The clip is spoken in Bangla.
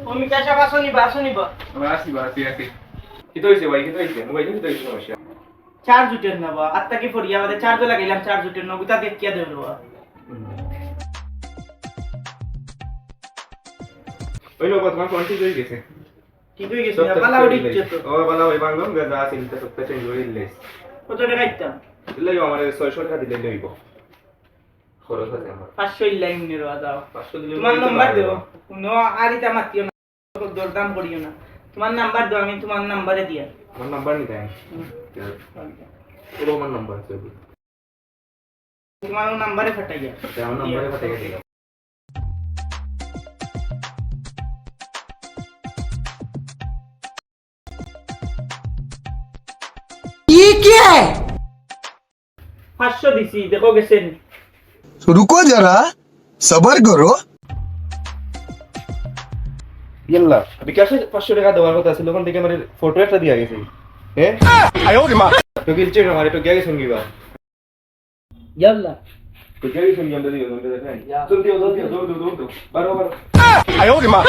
তুমি কেসা বাসো নিবা আমরা আসি বা তুই আসি কি তো হইছে ভাই কি তো হইছে মোবাইল কি তো হইছে সমস্যা চার জুটের নেবা আত্তা কি ফরিয়া আমাদের চার তো লাগাইলাম চার জুটের নগুতা দেখিয়া দেব ওই লোক তোমার ফোন ঠিক হয়ে গেছে ঠিক হয়ে গেছে পালা উড়িচ্ছে তো ও বালা ওই বাংলো গাজা আছে নিতে সব চেঞ্জ করে দিলেস কত টাকা দিতাম দিলে আমার 600 টাকা দিলে লইব খরচ আছে আমার 500 লাইন নিরো দাও 500 দিলে তোমার নাম্বার দাও নো আরিতা মাতিও না দরদাম করিও না তোমার নাম্বার দাও আমি তোমার নাম্বারে দিয়া আমার নাম্বার নি দেন পুরো আমার নাম্বার আছে তোমার নাম্বারে ফাটাইয়া আমার নাম্বারে পাঠিয়ে দিও ये क्या है 500 দিছি দেখো গেছেন रुको जरा सबर करो ইয়াল্লা বিকাশে 500 টাকা দেওয়ার কথা ছিল ওখান থেকে আমার ফটো একটা দিয়া গেছে হ্যাঁ आयो रे माँ তো গিলছে আমার তো গিয়ে গেছেন কিবা ইয়াল্লা তো গিয়ে গেছেন আমরা দিও আমরা দেখেন চল দিও বারো आयो रे माँ